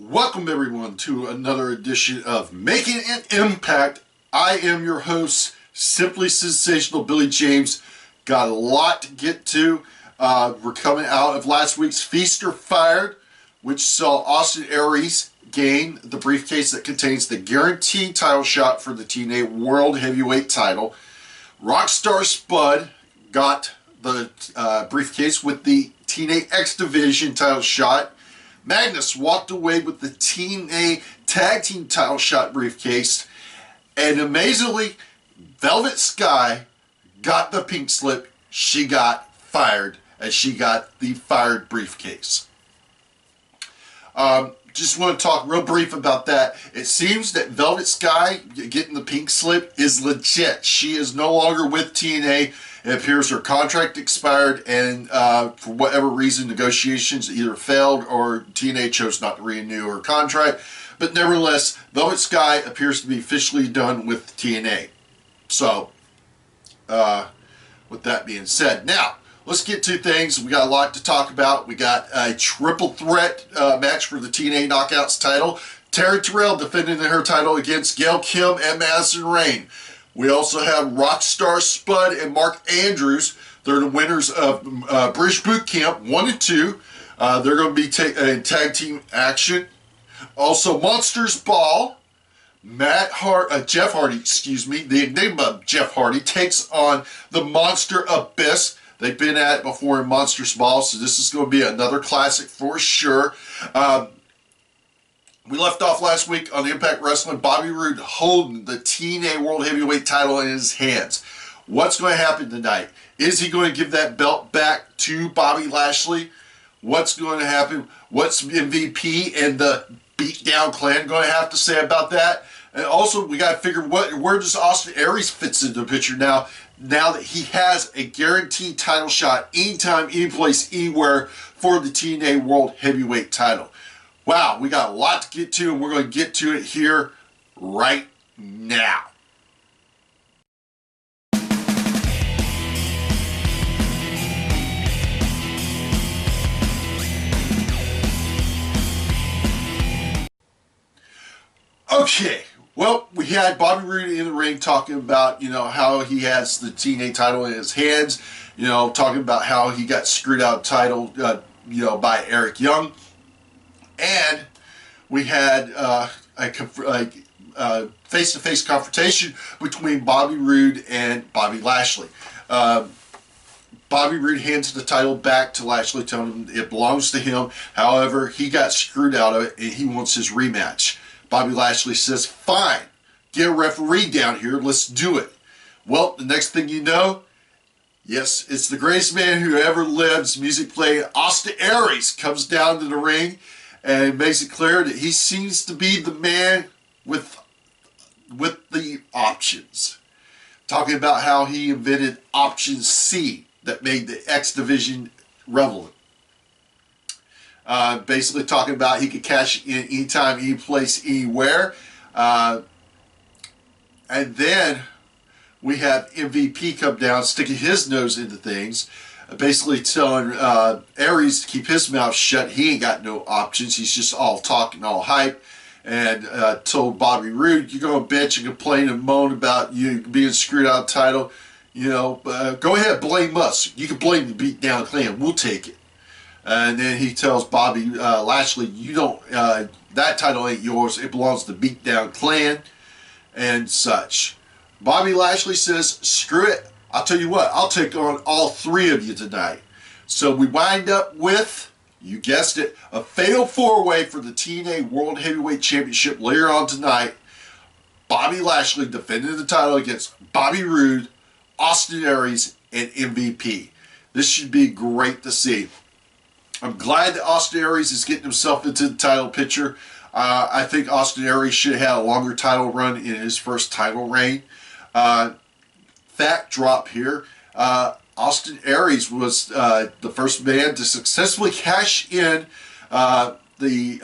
Welcome everyone to another edition of Making an Impact. I am your host, Simply Sensational Billy James. Got a lot to get to. We're coming out of last week's Feast or Fired, which saw Aries gain the briefcase that contains the guaranteed title shot for the TNA World Heavyweight title. Rockstar Spud got the briefcase with the TNA X Division title shot. Magnus walked away with the TNA Tag Team title shot briefcase. And amazingly, Velvet Sky got the pink slip. She got fired, and she got the fired briefcase. Just want to talk real brief about that. It seems that Velvet Sky getting the pink slip is legit. She is no longer with TNA. It appears her contract expired, and for whatever reason, negotiations either failed or TNA chose not to renew her contract. But nevertheless, Velvet Sky appears to be officially done with TNA. So, with that being said, now let's get to things. We got a lot to talk about. We got a triple threat match for the TNA Knockouts title. Taryn Terrell defending her title against Gail, Kim, and Madison, Rayne. We also have Rockstar Spud and Mark Andrews. They're the winners of British Boot Camp 1 and 2. They're going to be in tag team action. Also, Monsters Ball. Jeff Hardy, the Enigma Jeff Hardy takes on the Monster Abyss. They've been at it before in Monsters Ball, so this is going to be another classic for sure. We left off last week on Impact Wrestling, Bobby Roode holding the TNA World Heavyweight title in his hands. What's going to happen tonight? Is he going to give that belt back to Bobby Lashley? What's going to happen? What's MVP and the Beatdown Clan going to have to say about that? And also, we got to figure where does Austin Aries fits into the picture now that he has a guaranteed title shot anytime, anyplace, anywhere for the TNA World Heavyweight title. Wow, we got a lot to get to, and we're going to get to it here right now. Okay, well, we had Bobby Roode in the ring talking about, how he has the TNA title in his hands, talking about how he got screwed out of title, by Eric Young. And we had a face-to-face confrontation between Bobby Roode and Bobby Lashley. Bobby Roode hands the title back to Lashley, telling him it belongs to him. However, he got screwed out of it, and he wants his rematch. Bobby Lashley says, fine, get a referee down here, let's do it. Well, the next thing you know, yes, it's the greatest man who ever lived, music playing, Austin Aries comes down to the ring and makes it clear that he seems to be the man with the options. Talking about how he invented Option C that made the X Division relevant. Basically talking about he could cash in anytime, any place, anywhere. And then we have MVP come down, sticking his nose into things. Basically telling Aries to keep his mouth shut. He ain't got no options. He's just all talk and all hype. And told Bobby Roode, you're going to bitch and complain and moan about you being screwed out of the title. Go ahead, blame us. You can blame the Beatdown Clan. We'll take it. And then he tells Bobby Lashley, you don't, that title ain't yours. It belongs to the Beatdown Clan and such. Bobby Lashley says, screw it. I'll tell you what, I'll take on all three of you tonight. So we wind up with, you guessed it, a fatal four-way for the TNA World Heavyweight Championship later on tonight. Bobby Lashley defending the title against Bobby Roode, Austin Aries, and MVP. This should be great to see. I'm glad that Austin Aries is getting himself into the title picture. I think Austin Aries should have had a longer title run in his first title reign. Fact drop here, Austin Aries was the first man to successfully cash in the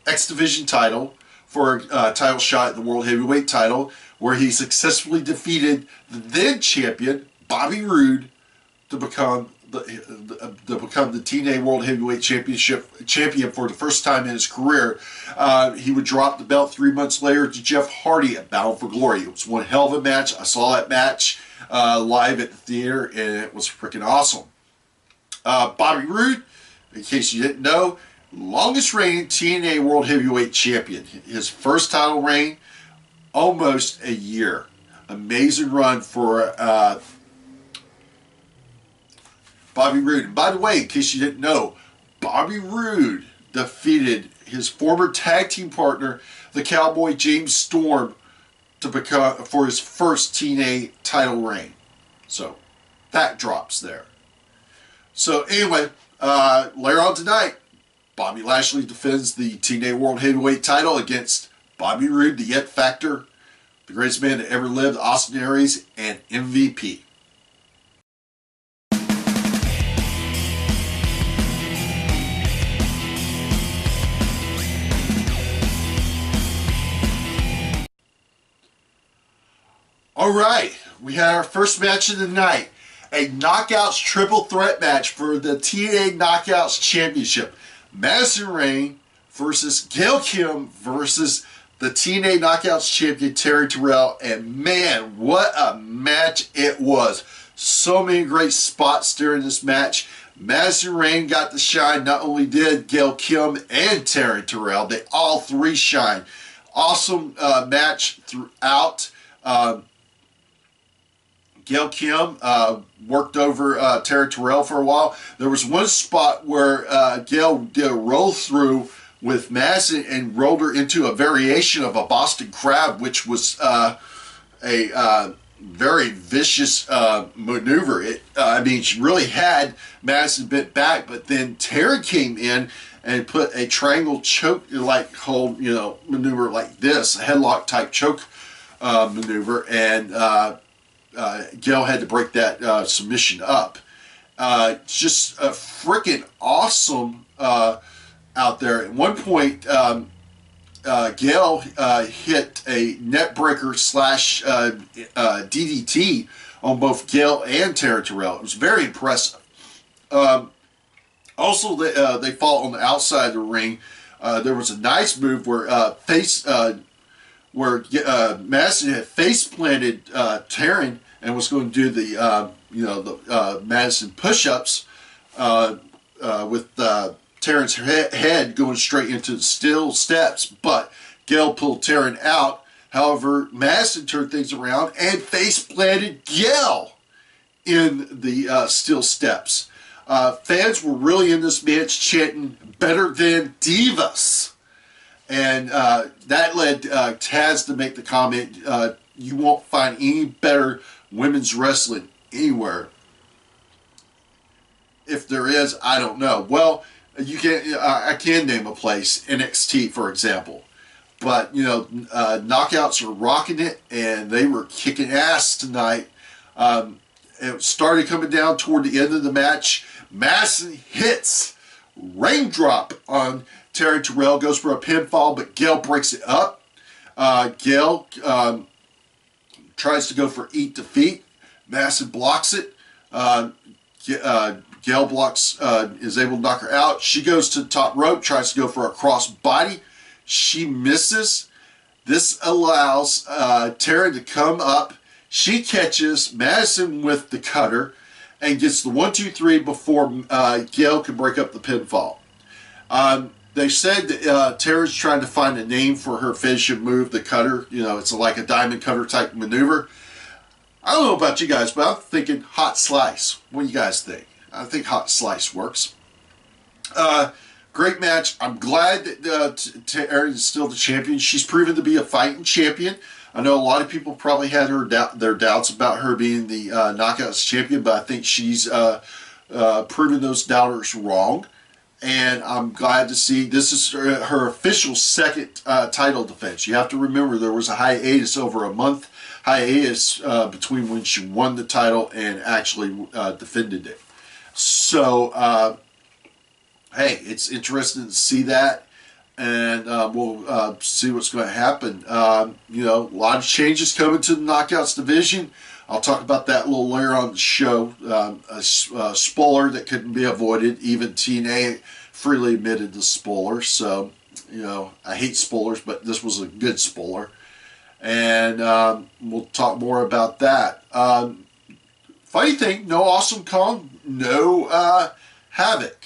X Division title for a title shot at the World Heavyweight title, where he successfully defeated the then champion Bobby Roode to become the to become the TNA World Heavyweight champion for the first time in his career. He would drop the belt 3 months later to Jeff Hardy at Bound for Glory. It was one hell of a match. I saw that match live at the theater, and it was freaking awesome. Bobby Roode, in case you didn't know, longest reigning TNA World Heavyweight Champion. His first title reign, almost a year. Amazing run for Bobby Roode. And by the way, in case you didn't know, Bobby Roode defeated his former tag team partner, the Cowboy James Storm, for his first TNA title reign. So that drops there. So anyway, later on tonight, Bobby Lashley defends the TNA World Heavyweight title against Bobby Roode, the It Factor, the greatest man that ever lived, Austin Aries, and MVP. Alright, we had our first match of the night. A Knockouts triple threat match for the TNA Knockouts Championship. Madison Rayne versus Gail Kim versus the TNA Knockouts champion Taryn Terrell. And man, what a match it was. So many great spots during this match. Madison Rayne got the shine. Not only did Gail Kim and Taryn Terrell, they all three shined. Awesome match throughout. Gail Kim worked over Taryn Terrell for a while. There was one spot where Gail did a roll through with Madison and rolled her into a variation of a Boston Crab, which was a very vicious maneuver. I mean, she really had Madison bent back, but then Taryn came in and put a triangle choke like hold, maneuver like this, a headlock type choke maneuver, and Gail had to break that submission up. Just freaking awesome out there. At one point, Gail hit a net breaker / DDT on both Gail and Taryn Terrell. It was very impressive. Also, they fought on the outside of the ring. There was a nice move where Madison had face planted Taryn and was going to do the Madison push-ups with Taryn's head going straight into the steel steps, but Gail pulled Taryn out. However, Madison turned things around and face planted Gail in the steel steps. Fans were really in this match chanting "better than divas." And that led Taz to make the comment, you won't find any better women's wrestling anywhere. If there is, I don't know. Well, I can name a place, NXT, for example. But, Knockouts are rocking it, and they were kicking ass tonight. It started coming down toward the end of the match. Madison hits raindrop on Taryn Terrell, goes for a pinfall, but Gail breaks it up. Gail tries to go for eat defeat. Madison blocks it. Gail blocks, is able to knock her out. She goes to the top rope, tries to go for a cross body. She misses. This allows Taryn to come up. She catches Madison with the cutter and gets the 1-2-3 before Gail can break up the pinfall. They said that Taryn's trying to find a name for her finishing move, the cutter. It's like a diamond cutter type maneuver. I don't know about you guys, but I'm thinking hot slice. What do you guys think? I think hot slice works. Great match. I'm glad that Taryn is still the champion. She's proven to be a fighting champion. I know a lot of people probably had their doubts about her being the Knockouts champion, but I think she's proven those doubters wrong. And I'm glad to see this is her official second title defense. You have to remember there was a hiatus, over a month hiatus between when she won the title and actually defended it. So, hey, it's interesting to see that, and we'll see what's going to happen. A lot of changes coming to the Knockouts division. I'll talk about that a little later on the show. A spoiler that couldn't be avoided. Even TNA freely admitted the spoiler. So, you know, I hate spoilers, but this was a good spoiler. And we'll talk more about that. Funny thing, no Awesome Kong, no Havoc.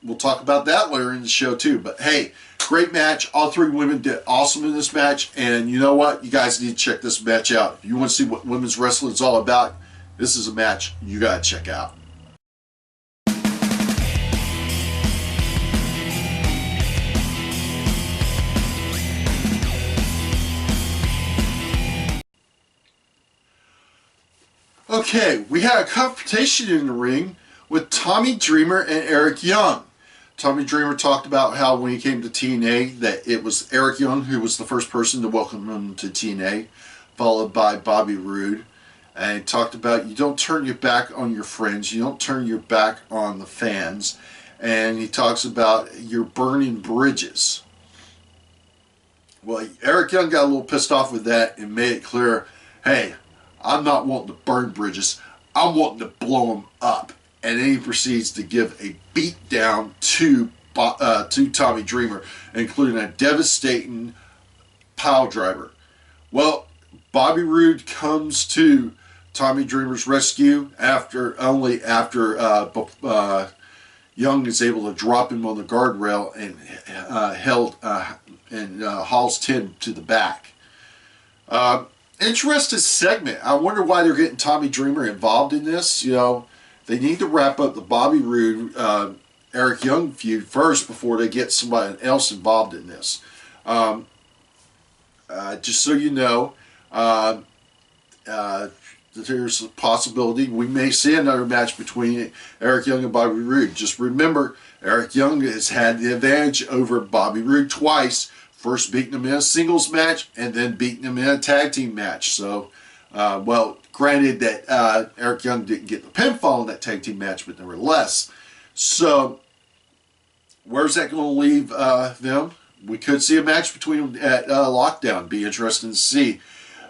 We'll talk about that later in the show too. But hey, great match. All three women did awesome in this match. And you know what? You guys need to check this match out. If you want to see what women's wrestling is all about, this is a match you got to check out. Okay, we had a confrontation in the ring with Tommy Dreamer and Eric Young. Tommy Dreamer talked about how when he came to TNA that it was Eric Young who was the first person to welcome him to TNA, followed by Bobby Roode. And he talked about you don't turn your back on your friends, you don't turn your back on the fans. And he talks about you're burning bridges. Well, Eric Young got a little pissed off with that and made it clear, hey, I'm not wanting to burn bridges, I'm wanting to blow them up. And then he proceeds to give a beat down to Tommy Dreamer, including a devastating pile driver. Well, Bobby Roode comes to Tommy Dreamer's rescue after Young is able to drop him on the guardrail and hauls Tim to the back. Interesting segment. I wonder why they're getting Tommy Dreamer involved in this. You know, they need to wrap up the Bobby Roode, Eric Young feud first before they get somebody else involved in this. Just so you know, there's a possibility we may see another match between Eric Young and Bobby Roode. Just remember, Eric Young has had the advantage over Bobby Roode twice. First beating him in a singles match and then beating him in a tag team match. So, well, granted that Eric Young didn't get the pinfall in that tag team match, but nevertheless. So, where's that going to leave them? We could see a match between them at Lockdown. Be interesting to see.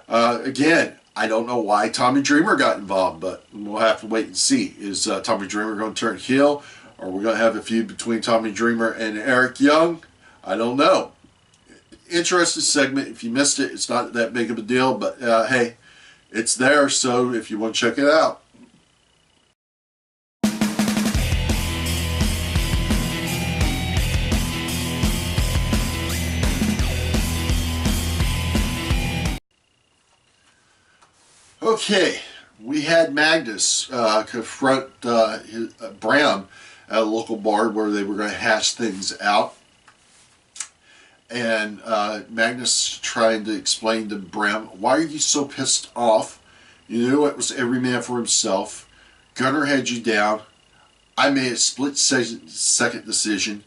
Again, I don't know why Tommy Dreamer got involved, but we'll have to wait and see. Is Tommy Dreamer going to turn heel? Or are we going to have a feud between Tommy Dreamer and Eric Young? I don't know. Interesting segment. If you missed it, it's not that big of a deal, but hey, it's there, so if you want to check it out. Okay, we had Magnus confront Bram at a local bar where they were going to hash things out. And Magnus trying to explain to Bram, why are you so pissed off? You knew it was every man for himself. Gunner had you down. I made a split-second decision,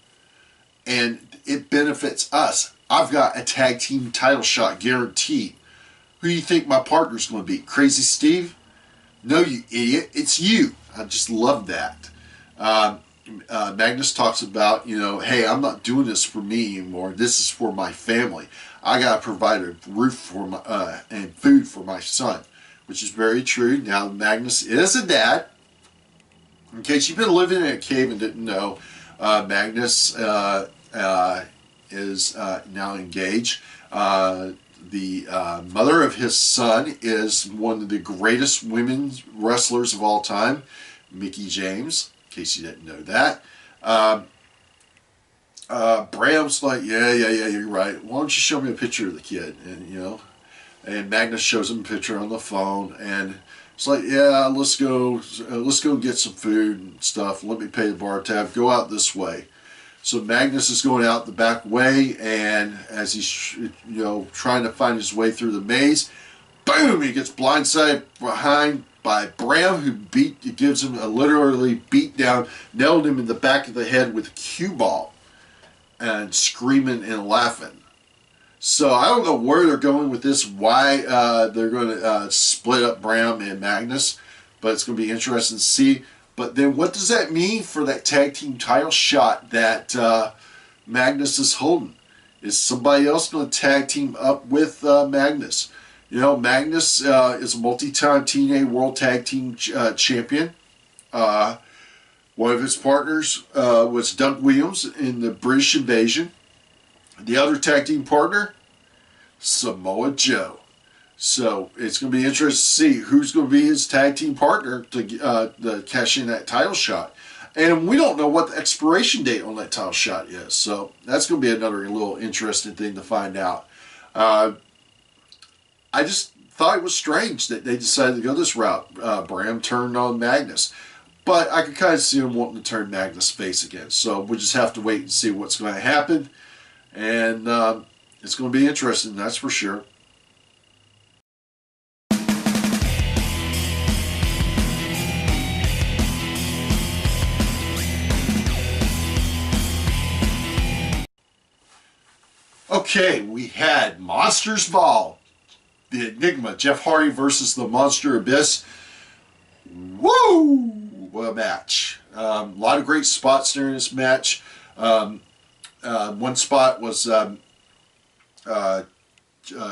and it benefits us. I've got a tag team title shot guaranteed. Who do you think my partner's going to be? Crazy Steve? No, you idiot. It's you. I just love that. Magnus talks about, you know, hey, I'm not doing this for me anymore. This is for my family. I got to provide a roof for my, and food for my son, which is very true. Now, Magnus is a dad. In case you've been living in a cave and didn't know, Magnus is now engaged. The mother of his son is one of the greatest women's wrestlers of all time, Mickie James. In case you didn't know that. Bram's like, yeah, you're right. Why don't you show me a picture of the kid? And, you know, and Magnus shows him a picture on the phone, and it's like, yeah, let's go get some food and stuff. Let me pay the bar tab. Go out this way. So Magnus is going out the back way, and as he's, you know, trying to find his way through the maze, boom, he gets blindsided behind by Bram, who gives him a literally beat down, nailed him in the back of the head with a cue ball, and screaming and laughing. So I don't know where they're going with this, why they're going to split up Bram and Magnus, but it's going to be interesting to see. But then what does that mean for that tag team title shot that Magnus is holding? Is somebody else going to tag team up with Magnus? You know, Magnus is a multi-time TNA World Tag Team Champion. One of his partners was Doug Williams in the British Invasion. The other tag team partner, Samoa Joe. So it's going to be interesting to see who's going to be his tag team partner to cash in that title shot. And we don't know what the expiration date on that title shot is. So that's going to be another little interesting thing to find out. I just thought it was strange that they decided to go this route. Bram turned on Magnus. But I could kind of see him wanting to turn Magnus face again. So we'll just have to wait and see what's going to happen. And it's going to be interesting, that's for sure. Okay, we had Monsters Ball. The Enigma, Jeff Hardy versus the Monster Abyss. Woo! What a match. A lot of great spots during this match. One spot was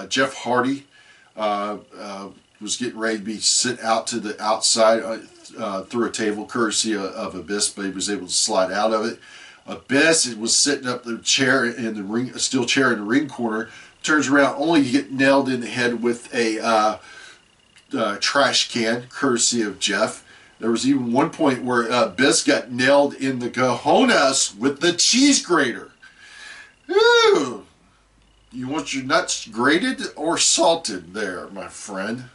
Jeff Hardy was getting ready to be sent out to the outside through a table courtesy of Abyss, but he was able to slide out of it. Abyss was sitting up the chair in the ring, a steel chair in the ring corner, turns around only to get nailed in the head with a trash can courtesy of Jeff. There was even one point where Abyss got nailed in the cojones with the cheese grater. Ooh. You want your nuts grated or salted there, my friend?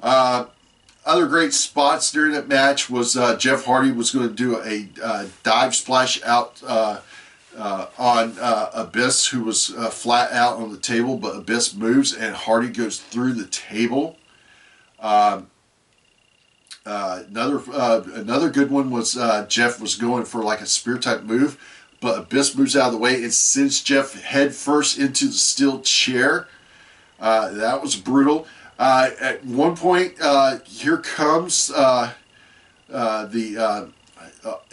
Other great spots during that match was Jeff Hardy was going to do a dive splash out on Abyss, who was flat out on the table, but Abyss moves and Hardy goes through the table. Another good one was Jeff was going for like a spear type move, but Abyss moves out of the way and sends Jeff head first into the steel chair. That was brutal. At one point, here comes the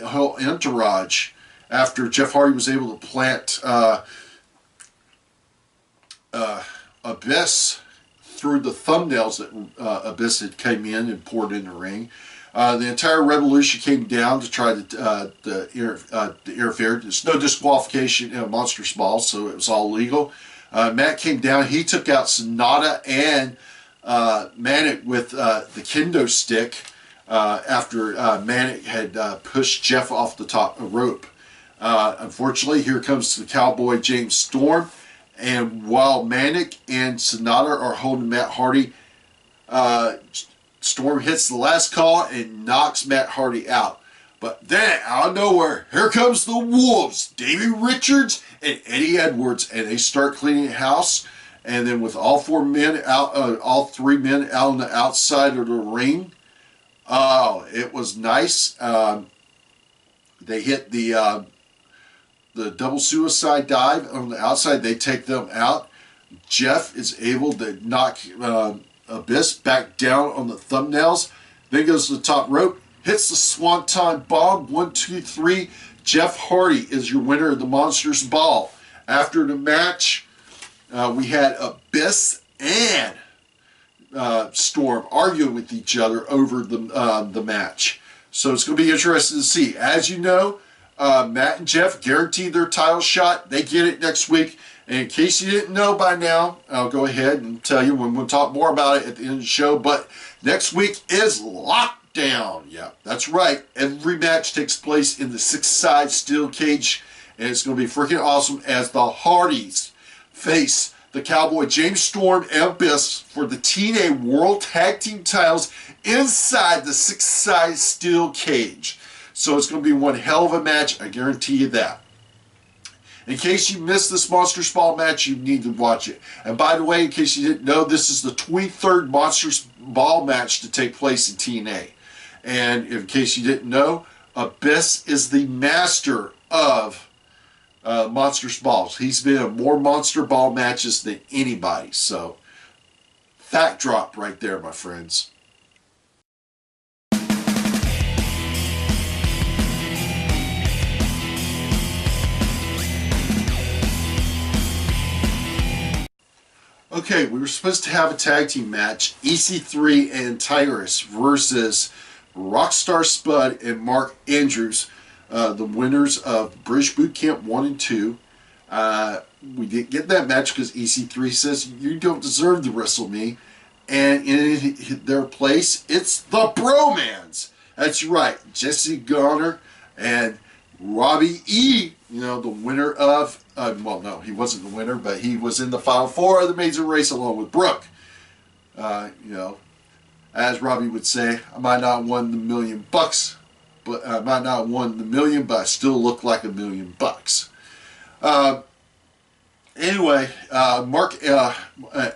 whole entourage after Jeff Hardy was able to plant Abyss through the thumbnails that Abyss had came in and poured in the ring. The entire Revolution came down to try to interfere. There's no disqualification in a Monsters Ball, so it was all legal. Matt came down. He took out Sonata and Manic with the kendo stick after Manic had pushed Jeff off the top rope. Unfortunately, here comes the Cowboy James Storm, and while Manic and Sonata are holding Matt Hardy, Storm hits the last call and knocks Matt Hardy out. But then, out of nowhere, here comes the Wolves, Davey Richards and Eddie Edwards, and they start cleaning house. And then with all three men out on the outside of the ring, oh, it was nice. They hit the double suicide dive on the outside. They take them out. Jeff is able to knock Abyss back down on the thumbnails. Then goes to the top rope, hits the Swanton Bomb. 1, 2, 3. Jeff Hardy is your winner of the Monsters Ball. After the match, we had Abyss and Storm arguing with each other over the match. So it's going to be interesting to see. As you know, Matt and Jeff guaranteed their title shot. They get it next week. And in case you didn't know by now, I'll go ahead and tell you when we'll talk more about it at the end of the show. But next week is Lockdown. Yeah, that's right. Every match takes place in the 6-side steel cage. And it's going to be freaking awesome as the Hardys face the Cowboy James Storm and Abyss for the TNA World Tag Team titles inside the 6-side steel cage. So it's going to be one hell of a match, I guarantee you that. In case you missed this Monsters Ball match, you need to watch it. And by the way, in case you didn't know, this is the 23rd Monsters Ball match to take place in TNA. And in case you didn't know, Abyss is the master of Monsters Balls. He's been in more Monster Ball matches than anybody. So, fact drop right there, my friends. Okay, we were supposed to have a tag team match, EC3 and Tyrus versus Rockstar Spud and Mark Andrews, the winners of British Boot Camp 1 and 2. We didn't get that match because EC3 says, you don't deserve to wrestle me. And in their place, it's the Bromans. That's right, Jesse Garner and Robbie E., you know, the winner of, well, no, he wasn't the winner, but he was in the Final Four of the Major Race along with Brooke. You know, as Robbie would say, I might not have won the $1 million, but I might not have won the $1 million, but I still look like $1 million. Anyway,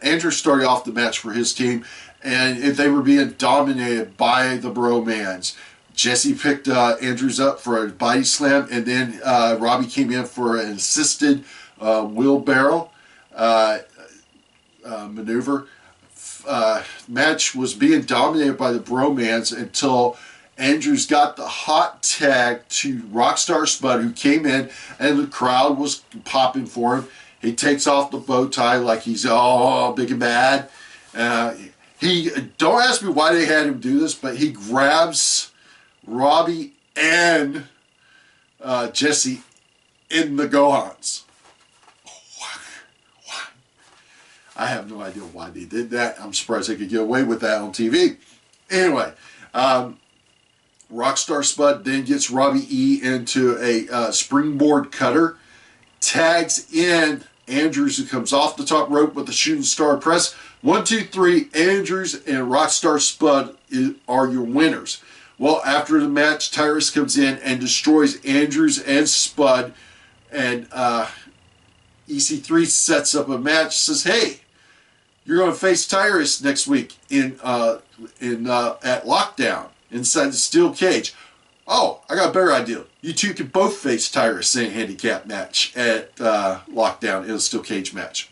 Andrew started off the match for his team, and they were being dominated by the Bromans. Jesse picked Andrews up for a body slam, and then Robbie came in for an assisted wheelbarrow maneuver. Match was being dominated by the Bromans until Andrews got the hot tag to Rockstar Spud, who came in, and the crowd was popping for him. He takes off the bow tie like he's all big and bad. Don't ask me why they had him do this, but he grabs Robbie and Jesse in the Gohans. I have no idea why they did that. I'm surprised they could get away with that on TV. Anyway, Rockstar Spud then gets Robbie E into a springboard cutter, tags in Andrews, who comes off the top rope with the shooting star press. 1, 2, 3, Andrews and Rockstar Spud are your winners. Well, after the match, Tyrus comes in and destroys Andrews and Spud, and EC3 sets up a match, says, hey, you're going to face Tyrus next week at Lockdown inside the steel cage. Oh, I got a better idea. You two can both face Tyrus in a handicap match at Lockdown in a steel cage match.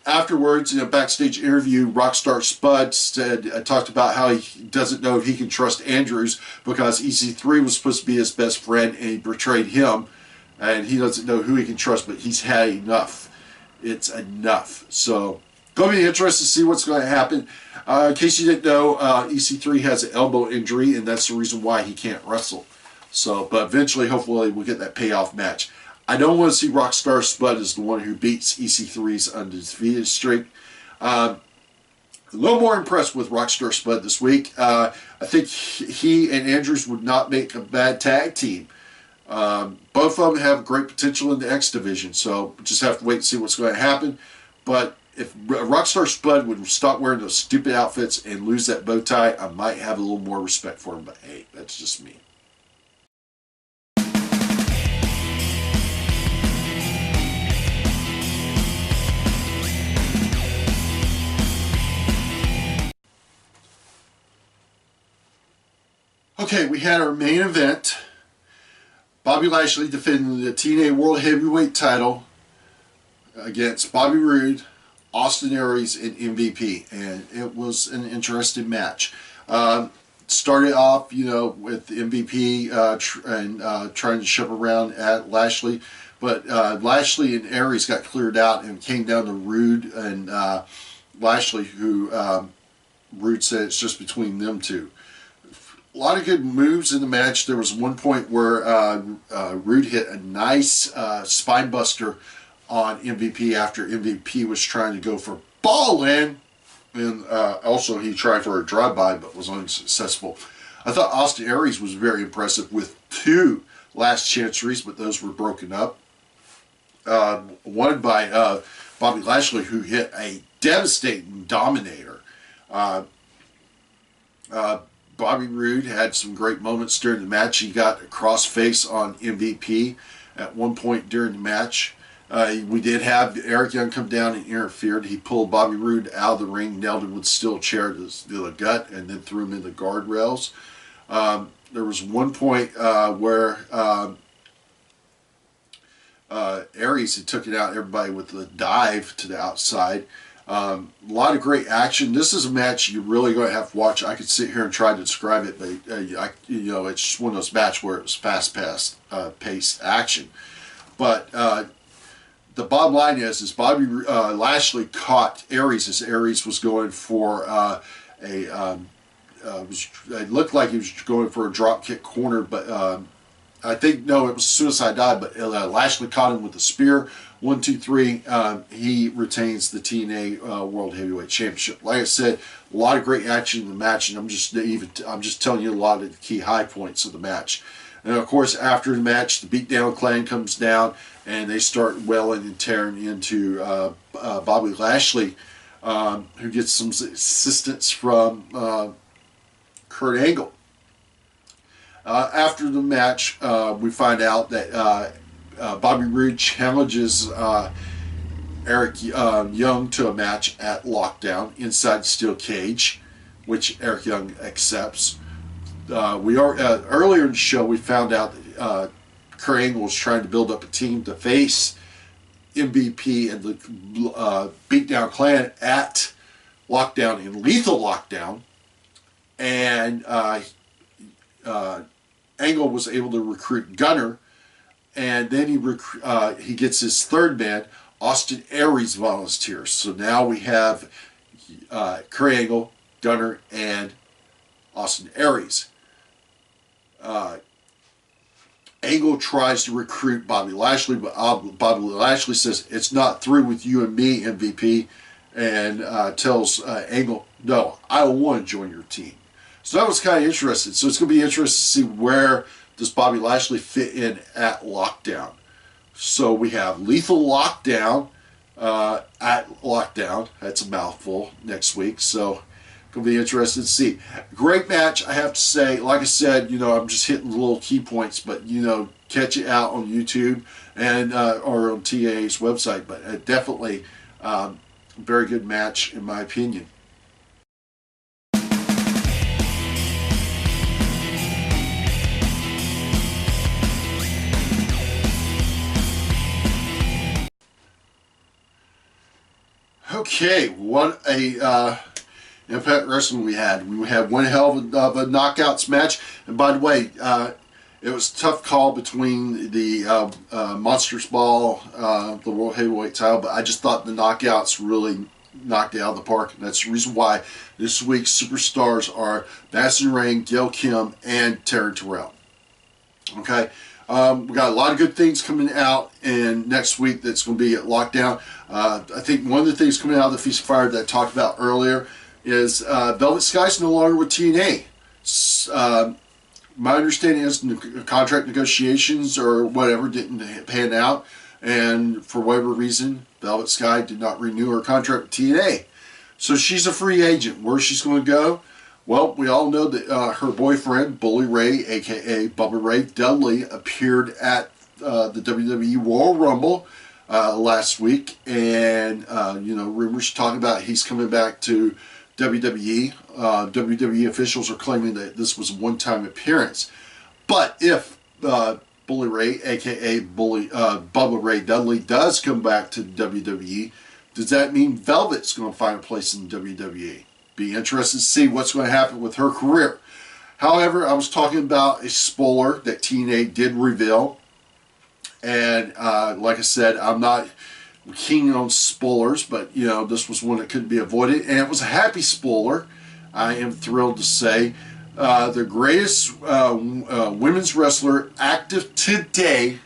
Afterwards, in a backstage interview, Rockstar Spud talked about how he doesn't know if he can trust Andrews because EC3 was supposed to be his best friend and he betrayed him, and he doesn't know who he can trust, but he's had enough. It's enough. So, going to be interested to see what's going to happen. In case you didn't know, EC3 has an elbow injury, and that's the reason why he can't wrestle. So, but eventually, hopefully, we'll get that payoff match. I don't want to see Rockstar Spud as the one who beats EC3's undefeated streak. A little more impressed with Rockstar Spud this week. I think he and Andrews would not make a bad tag team. Both of them have great potential in the X division, so just have to wait and see what's going to happen. But if Rockstar Spud would stop wearing those stupid outfits and lose that bow tie, I might have a little more respect for him. But hey, that's just me. Okay, we had our main event. Bobby Lashley defending the TNA World Heavyweight title against Bobby Roode, Austin Aries, and MVP. And it was an interesting match. Started off, you know, with MVP trying to shove around at Lashley. But Lashley and Aries got cleared out and came down to Roode and Lashley, who Roode said it's just between them two. A lot of good moves in the match. There was one point where Roode hit a nice spine buster on MVP after MVP was trying to go for ball in. And also he tried for a drive-by but was unsuccessful. I thought Austin Aries was very impressive with 2 last chanceries, but those were broken up. One by Bobby Lashley, who hit a devastating dominator. Bobby Roode had some great moments during the match. He got a cross-face on MVP at one point during the match. We did have Eric Young come down and interfered. He pulled Bobby Roode out of the ring, nailed him with a steel chair to the gut, and then threw him in the guardrails. There was one point where Aries had taken out everybody with the dive to the outside. A lot of great action. This is a match you're really going to have to watch. I could sit here and try to describe it, but you know, it's just one of those matches where it was fast-paced action. But the bottom line is Bobby Lashley caught Aries as Aries was going for it looked like he was going for a drop kick corner, but I think, no, it was suicide dive, but Lashley caught him with a spear. 1, 2, 3. He retains the TNA World Heavyweight Championship. Like I said, a lot of great action in the match, and I'm just telling you a lot of the key high points of the match. And of course, after the match, the Beatdown Clan comes down, and they start welling and tearing into Bobby Lashley, who gets some assistance from Kurt Angle. After the match, we find out that Bobby Roode challenges Eric Young to a match at Lockdown inside the steel cage, which Eric Young accepts. Earlier in the show, we found out that Kurt Angle was trying to build up a team to face MVP and the Beatdown Clan at Lockdown in Lethal Lockdown, and Angle was able to recruit Gunner, and then he gets his third man, Austin Aries, volunteers. So now we have Kurt Angle, Gunner, and Austin Aries. Angle tries to recruit Bobby Lashley, but Bobby Lashley says, "It's not through with you and me, MVP," and tells Angle, "No, I don't want to join your team." So that was kind of interesting. So it's going to be interesting to see where does Bobby Lashley fit in at Lockdown. So we have Lethal Lockdown at Lockdown. That's a mouthful next week. So going to be interesting to see. Great match, I have to say. Like I said, I'm just hitting the little key points, but catch it out on YouTube and or on TNA's website. But definitely a very good match in my opinion. Okay, what a Impact Wrestling we had. We had one hell of a knockouts match. And by the way, it was a tough call between the Monsters Ball, the World Heavyweight title, but I just thought the knockouts really knocked it out of the park. And that's the reason why this week's superstars are Madison, Rayne, Gail, Kim, and Taryn Terrell. Okay. We got a lot of good things coming out and next week that's going to be at Lockdown. I think one of the things coming out of the Feast of Fire that I talked about earlier is Velvet Sky's no longer with TNA. My understanding is contract negotiations or whatever didn't pan out, and for whatever reason, Velvet Sky did not renew her contract with TNA. So she's a free agent. Where she's going to go? Well, we all know that her boyfriend, Bully Ray, a.k.a. Bubba Ray Dudley, appeared at the WWE Royal Rumble last week, and rumors talking about he's coming back to WWE. WWE officials are claiming that this was a one-time appearance. But if Bully Ray, a.k.a. Bubba Ray Dudley, does come back to WWE, does that mean Velvet's going to find a place in WWE? Be interested to see what's going to happen with her career. However, I was talking about a spoiler that TNA did reveal. And like I said, I'm not keen on spoilers, but this was one that couldn't be avoided. And it was a happy spoiler, I am thrilled to say. The greatest women's wrestler active today,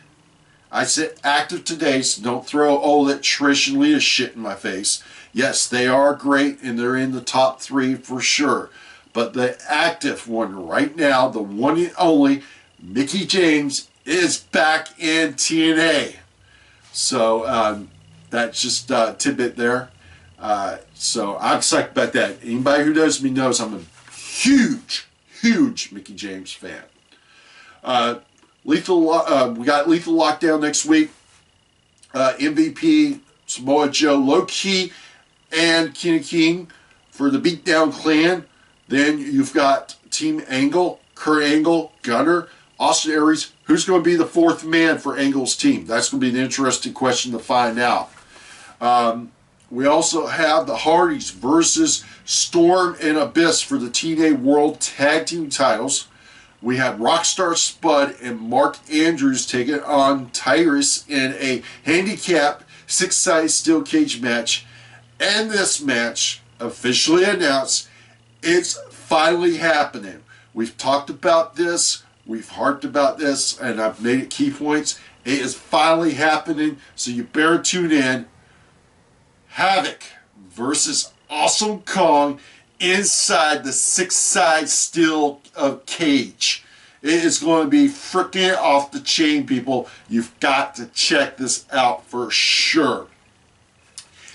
I said active today, so don't throw that Trish and Lita shit in my face. Yes, they are great, and they're in the top 3 for sure. But the active one right now, the one and only, Mickie James, is back in TNA. So that's just a tidbit there. So I'm psyched about that. Anybody who knows me knows I'm a huge Mickie James fan. We got Lethal Lockdown next week. MVP, Samoa Joe, Low Key, and Kenny King for the Beatdown Clan. Then you've got Team Angle, Kurt Angle, Gunner, Austin Aries. Who's going to be the 4th man for Angle's team? That's going to be an interesting question to find out. We also have the Hardys versus Storm and Abyss for the TNA World Tag Team titles. We have Rockstar Spud and Mark Andrews taking on Tyrus in a handicap six-sided steel cage match. And this match, officially announced, it's finally happening. We've talked about this, we've harped about this, and I've made it key points. It is finally happening, so you better tune in. Havoc versus Awesome Kong inside the six-side steel cage. It is going to be freaking off the chain, people. You've got to check this out for sure.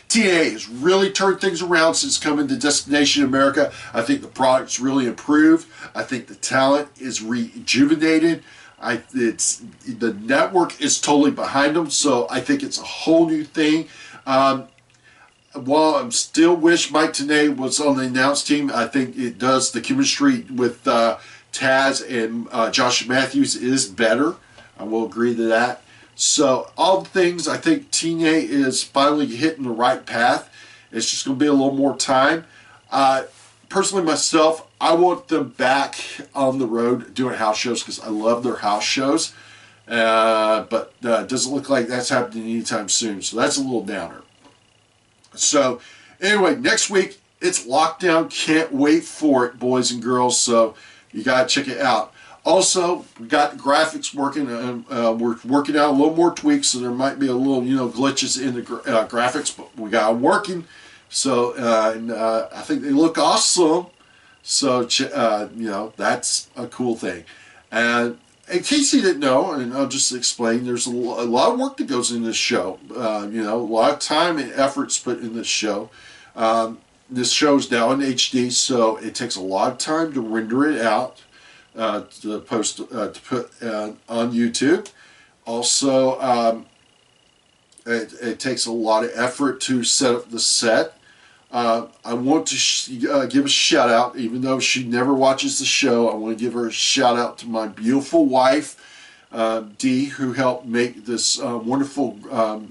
TNA has really turned things around since coming to Destination America. I think the product's really improved. I think the talent is rejuvenated. The network is totally behind them, so I think it's a whole new thing. While I still wish Mike Tenay was on the announce team, I think it does. The chemistry with Taz and Josh Matthews is better. I will agree to that. So all the things, I think TNA is finally hitting the right path. It's just going to be a little more time. Personally, myself, I want them back on the road doing house shows because I love their house shows. But it doesn't look like that's happening anytime soon. So that's a little downer. So anyway, next week, it's Lockdown. Can't wait for it, boys and girls. So you got to check it out. Also, we got the graphics working, and we're working out a little more tweaks, so there might be a little, glitches in the graphics, but we got them working. So, I think they look awesome. So, that's a cool thing. And in case you didn't know, and I'll just explain, there's a lot of work that goes into this show. A lot of time and efforts put in this show. This show's now in HD, so it takes a lot of time to render it out. To put on YouTube. Also, it takes a lot of effort to set up the set. I want to give a shout out, even though she never watches the show. I want to give her a shout out to my beautiful wife, Dee, who helped make this wonderful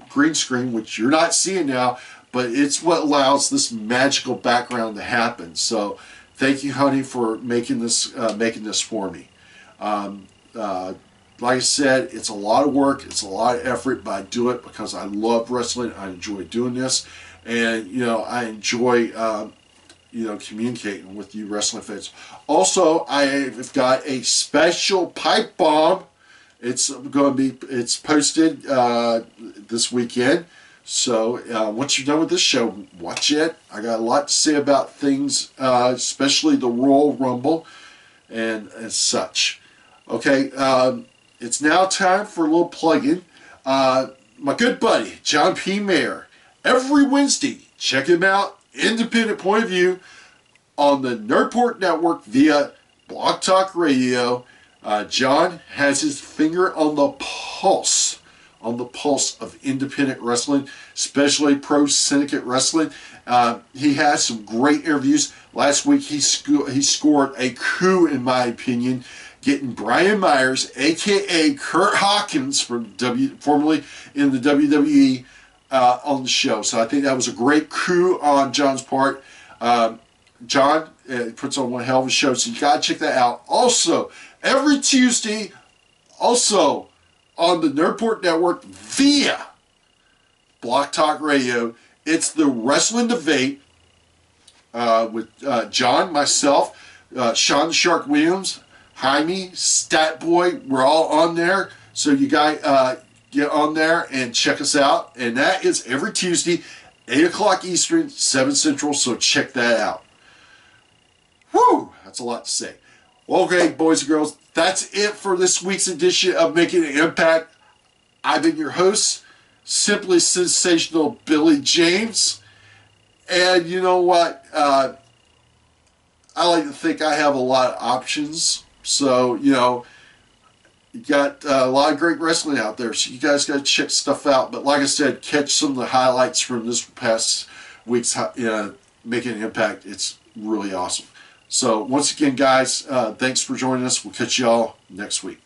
green screen, which you're not seeing now, but it's what allows this magical background to happen. So thank you, honey, for making this for me. Like I said, it's a lot of work, it's a lot of effort, but I do it because I love wrestling. I enjoy doing this, and I enjoy communicating with you wrestling fans. Also, I've got a special pipe bomb. It's posted this weekend. So once you're done with this show, watch it. I got a lot to say about things, especially the Royal Rumble and such. Okay, it's now time for a little plug-in. My good buddy, John P. Mayer, every Wednesday, check him out, Independent Point of View, on the Nerdport Network via Blog Talk Radio. John has his finger on the pulse of independent wrestling, especially Pro Syndicate Wrestling. He has some great interviews. Last week he scored a coup, in my opinion, getting Brian Myers, a.k.a. Kurt Hawkins, formerly in the WWE, on the show. So I think that was a great coup on John's part. John puts on one hell of a show, so you got to check that out. Also, every Tuesday, also on the Nerdport Network via Block Talk Radio, it's the Wrestling Debate with John, myself, Sean the Shark Williams, Jaime, Stat Boy. We're all on there, so you guys get on there and check us out. And that is every Tuesday, 8 o'clock Eastern, 7 Central, so check that out. Whew, that's a lot to say. Well, okay, boys and girls, that's it for this week's edition of Making an Impact. I've been your host, Simply Sensational Billy James. And you know what? I like to think I have a lot of options. So, you got a lot of great wrestling out there. So you guys got to check stuff out. But like I said, catch some of the highlights from this past week's Making an Impact. It's really awesome. So once again, guys, thanks for joining us. We'll catch y'all next week.